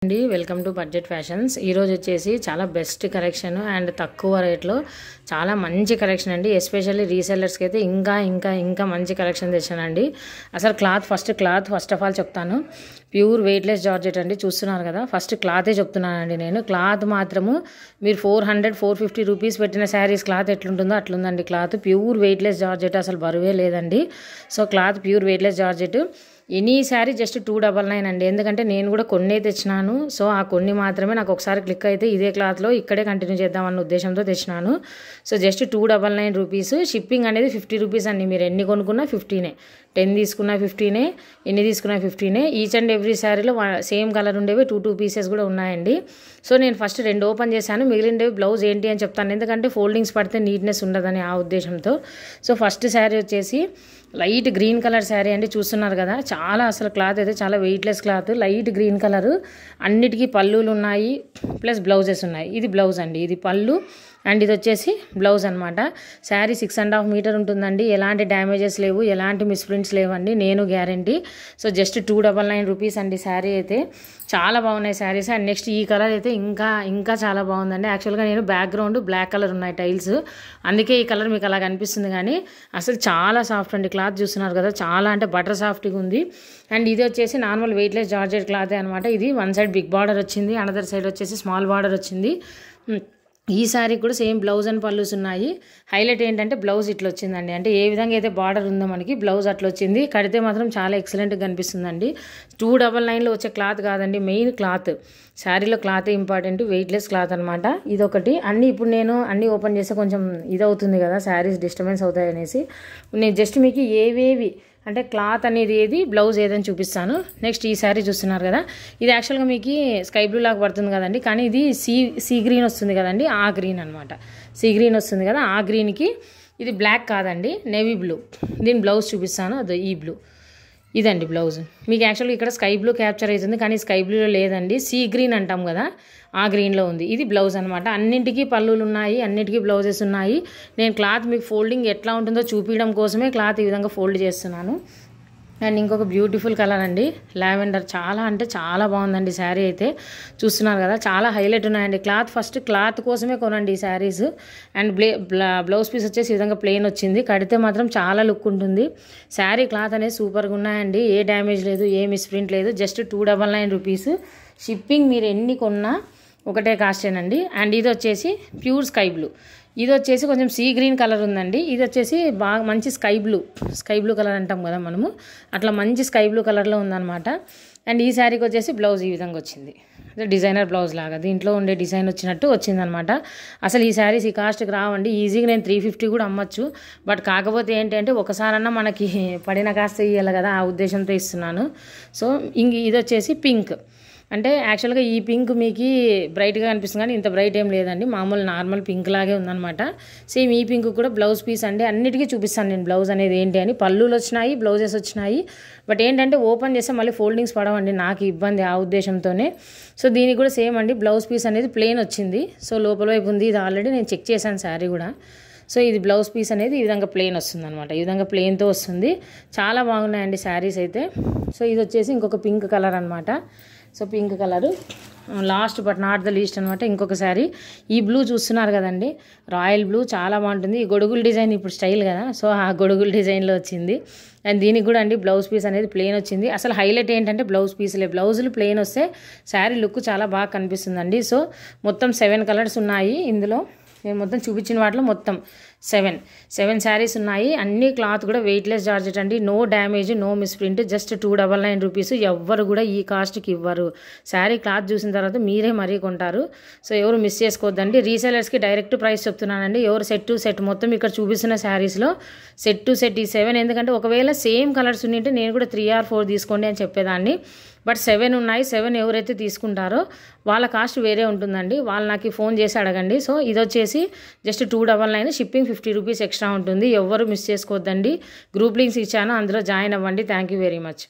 అండి welcome to budget fashions. ఈరోజు వచ్చేసి చాలా బెస్ట్ కలెక్షన్ అండ్ తక్కువ రేట్లో చాలా మంచి కలెక్షన్ అండి. ఎస్పెషల్లీ రీసెల్లర్స్కి అయితే ఇంకా మంచి కలెక్షన్ తెచ్చానండి. అసలు ఫస్ట్ ఆఫ్ ఆల్ చెప్తాను, ప్యూర్ వెయిట్లెస్ జార్జెట్ అండి. చూస్తున్నారు కదా, ఫస్ట్ క్లాతే చెప్తున్నానండి నేను. క్లాత్ మాత్రము మీరు 400-450 రూపీస్ పెట్టిన శారీస్ క్లాత్ ఎట్లుంటుందో అట్లుందండి. క్లాత్ ప్యూర్ వెయిట్లెస్ జార్జెట్, అసలు బరువే లేదండి. So cloth pure weightless georgette. Any sari just 299 అండి. ఎందుకంటే నేను కూడా కొన్ని తెచ్చినాను. సో ఆ కొన్ని మాత్రమే నాకు ఒకసారి క్లిక్ అయితే ఇదే క్లాత్లో ఇక్కడే కంటిన్యూ చేద్దామన్న ఉద్దేశంతో తెచ్చినాను. So just 299 rupees. షిప్పింగ్ అనేది 50 రూపీస్ అండి. మీరు ఎన్ని కొనుక్కున్నా 15, 10 తీసుకున్నా 15, ఎన్ని తీసుకున్నా 15. ఈచ్ అండ్ ఎవ్రీ శారీలో సేమ్ కలర్ ఉండేవి 2 పీసెస్ కూడా ఉన్నాయండి. సో నేను ఫస్ట్ 2 ఓపెన్ చేశాను, మిగిలినవి బ్లౌజ్ ఏంటి అని చెప్తాను. ఎందుకంటే ఫోల్డింగ్స్ పడితే నీట్నెస్ ఉండదని ఆ ఉద్దేశంతో. సో ఫస్ట్ శారీ వచ్చేసి లైట్ గ్రీన్ కలర్ శారీ అండి. చూస్తున్నారు కదా, చాలా అసలు క్లాత్ అయితే చాలా weightless cloth, light green colour. అన్నిటికీ పళ్ళులు ఉన్నాయి, ప్లస్ బ్లౌజెస్ ఉన్నాయి. ఇది బ్లౌజ్ అండి, ఇది పళ్ళు అండ్ ఇది వచ్చేసి బ్లౌజ్ అనమాట. శారీ 6.5 మీటర్ ఉంటుందండి. ఎలాంటి డ్యామేజెస్ లేవు, ఎలాంటి మిస్ప్రింట్స్ లేవండి, నేను గ్యారంటీ. సో జస్ట్ 299 రూపీస్ అండి. శారీ అయితే చాలా బాగున్నాయి శారీస్. అండ్ నెక్స్ట్ ఈ కలర్ అయితే ఇంకా చాలా బాగుందండి. యాక్చువల్గా నేను బ్యాక్గ్రౌండ్ బ్లాక్ కలర్ ఉన్నాయి టైల్స్, అందుకే ఈ కలర్ మీకు అలా కనిపిస్తుంది. కానీ అసలు చాలా సాఫ్ట్ అండి. క్లాత్ చూస్తున్నారు కదా, చాలా అంటే బటర్ సాఫ్ట్గా ఉంది. అండ్ ఇది వచ్చేసి నార్మల్ వెయిట్లెస్ జార్జెట్ క్లాతే అనమాట. ఇది వన్ సైడ్ బిగ్ బార్డర్ వచ్చింది, అనదర్ సైడ్ వచ్చేసి స్మాల్ బార్డర్ వచ్చింది. ఈ శారీ కూడా సేమ్ బ్లౌజ్ అండ్ పళ్ళుస్ ఉన్నాయి. హైలైట్ ఏంటంటే బ్లౌజ్ ఇట్లా వచ్చిందండి. అంటే ఏ విధంగా అయితే బార్డర్ ఉందో మనకి బ్లౌజ్ అట్లా వచ్చింది. కడితే మాత్రం చాలా ఎక్సలెంట్గా కనిపిస్తుందండి. 299లో వచ్చే క్లాత్ కాదండి, మెయిన్ క్లాత్. శారీలో క్లాత్ ఇంపార్టెంట్, వెయిట్లెస్ క్లాత్ అనమాట. ఇదొకటి. ఇప్పుడు నేను అన్నీ ఓపెన్ చేస్తే కొంచెం ఇదవుతుంది కదా, శారీస్ డిస్టర్బెన్స్ అవుతాయి అనేసి నేను జస్ట్ మీకు ఏవేవి అంటే క్లాత్ అనేది ఏది, బ్లౌజ్ ఏదని చూపిస్తాను. నెక్స్ట్ ఈ శారీ చూస్తున్నారు కదా, ఇది యాక్చువల్గా మీకు స్కై బ్లూ లాగా పడుతుంది కదండి, కానీ ఇది సీ గ్రీన్ వస్తుంది కదండి, ఆ గ్రీన్ అనమాట. సీ గ్రీన్ వస్తుంది కదా, ఆ గ్రీన్కి ఇది బ్లాక్ కాదండి, నేవీ బ్లూ. దీని బ్లౌజ్ చూపిస్తాను, అది ఈ బ్లూ. ఇదండి బ్లౌజ్. మీకు యాక్చువల్గా ఇక్కడ స్కై బ్లూ క్యాప్చర్ అవుతుంది, కానీ స్కై బ్లూలో లేదండి, సీ గ్రీన్ అంటాం కదా, ఆ గ్రీన్లో ఉంది. ఇది బ్లౌజ్ అనమాట. అన్నింటికీ పళ్ళులు ఉన్నాయి, అన్నిటికీ బ్లౌజెస్ ఉన్నాయి. నేను క్లాత్ మీకు ఫోల్డింగ్ ఎట్లా ఉంటుందో చూపించడం కోసమే క్లాత్ ఈ విధంగా ఫోల్డ్ చేస్తున్నాను. అండ్ ఇంకొక బ్యూటిఫుల్ కలర్ అండి, లావెండర్. చాలా అంటే చాలా బాగుందండి శారీ అయితే. చూస్తున్నారు కదా, చాలా హైలైట్ ఉన్నాయండి. ఫస్ట్ క్లాత్ కోసమే కొనండి ఈ శారీస్. అండ్ బ్లౌజ్ పీస్ వచ్చేసి ఈ విధంగా ప్లెయిన్ వచ్చింది. కడితే మాత్రం చాలా లుక్ ఉంటుంది. శారీ క్లాత్ అనేది సూపర్గా ఉన్నాయండి. ఏ డ్యామేజ్ లేదు, ఏ మిస్ప్రింట్ లేదు. Just 299 rupees. షిప్పింగ్ మీరు ఎన్ని కొన్నా ఒకటే కాస్టేనండి. అండ్ ఇది వచ్చేసి ప్యూర్ స్కై బ్లూ. ఇది వచ్చేసి కొంచెం సీ గ్రీన్ కలర్ ఉందండి. ఇది వచ్చేసి బాగా మంచి స్కై బ్లూ కలర్ అంటాం కదా మనము, అట్లా మంచి స్కై బ్లూ కలర్లో ఉందన్నమాట. అండ్ ఈ శారీకి వచ్చేసి బ్లౌజ్ ఈ విధంగా వచ్చింది, డిజైనర్ బ్లౌజ్ లాగా దీంట్లో ఉండే డిజైన్ వచ్చినట్టు వచ్చిందనమాట. అసలు ఈ శారీస్ ఈ కాస్ట్కి రావండి. ఈజీగా నేను 350 కూడా అమ్మచ్చు. బట్ కాకపోతే ఏంటంటే ఒకసారన్నా మనకి పడిన కాస్త ఇవ్వాలి కదా, ఆ ఉద్దేశంతో ఇస్తున్నాను. సో ఇది వచ్చేసి పింక్. అంటే యాక్చువల్గా ఈ పింక్ మీకు బ్రైట్గా కనిపిస్తుంది, కానీ ఇంత బ్రైట్ ఏం లేదండి, మామూలు నార్మల్ పింక్ లాగే ఉందన్నమాట. సేమ్ ఈ పింక్ కూడా బ్లౌజ్ పీస్ అండి. అన్నిటికీ చూపిస్తాను నేను బ్లౌజ్ అనేది ఏంటి అని. పళ్ళులు వచ్చినాయి, బ్లౌజెస్ వచ్చినాయి. బట్ ఏంటంటే ఓపెన్ చేస్తే మళ్ళీ ఫోల్డింగ్స్ పడవండి, నాకు ఇబ్బంది, ఆ ఉద్దేశంతోనే. సో దీనికి కూడా సేమ్ అండి, బ్లౌజ్ పీస్ అనేది ప్లెయిన్ వచ్చింది. సో లోపల వైపు ఉంది, ఇది ఆల్రెడీ నేను చెక్ చేశాను శారీ కూడా. సో ఇది బ్లౌజ్ పీస్ అనేది ఈ విధంగా ప్లెయిన్ వస్తుంది అనమాట, ఈ విధంగా ప్లెయిన్తో వస్తుంది. చాలా బాగున్నాయండి శారీస్ అయితే. సో ఇది వచ్చేసి ఇంకొక పింక్ కలర్ అనమాట. So pink colour last but not the least అనమాట. ఇంకొక శారీ ఈ బ్లూ చూస్తున్నారు కదండి, రాయల్ బ్లూ, చాలా బాగుంటుంది. ఈ గొడుగుల డిజైన్ ఇప్పుడు స్టైల్ కదా, సో ఆ గొడుగుల డిజైన్లో వచ్చింది. అండ్ దీనికి కూడా అండి బ్లౌజ్ పీస్ అనేది ప్లెయిన్ వచ్చింది. అసలు హైలైట్ ఏంటంటే బ్లౌజులు ప్లెయిన్ వస్తే శారీ లుక్ చాలా బాగా కనిపిస్తుందండి. సో మొత్తం 7 కలర్స్ ఉన్నాయి ఇందులో. నేను మొత్తం చూపించిన వాటిలో మొత్తం 7 శారీస్ ఉన్నాయి. అన్ని క్లాత్ కూడా వెయిట్లెస్ జార్జెట్ అండి. No damage, no misprint. Just 299 rupees. ఎవ్వరు కూడా ఈ కాస్ట్కి ఇవ్వరు. శారీ క్లాత్ చూసిన తర్వాత మీరే మరీ కొంటారు. సో ఎవరు మిస్ చేసుకోవద్దండి. రీసెలర్స్కి డైరెక్ట్ ప్రైస్ చెప్తున్నానండి. ఎవరు సెట్ టు సెట్ మొత్తం ఇక్కడ చూపిస్తున్న శారీస్లో సెట్ టు సెట్ ఈ 7. ఎందుకంటే ఒకవేళ సేమ్ కలర్స్ ఉండింటే నేను కూడా 3 or 4 తీసుకోండి అని చెప్పేదాన్ని. బట్ 7 ఉన్నాయి. 7 ఎవరైతే తీసుకుంటారో వాళ్ళ కాస్ట్ వేరే ఉంటుందండి. వాళ్ళు నాకు ఫోన్ చేసి అడగండి. సో ఇది వచ్చేసి జస్ట్ 299. షిప్పింగ్ 50 రూపీస్ ఎక్స్ట్రా ఉంటుంది. ఎవరు మిస్ చేసుకోవద్దండి. గ్రూప్ లింక్స్ ఇచ్చాను, అందులో జాయిన్ అవ్వండి. Thank you very much.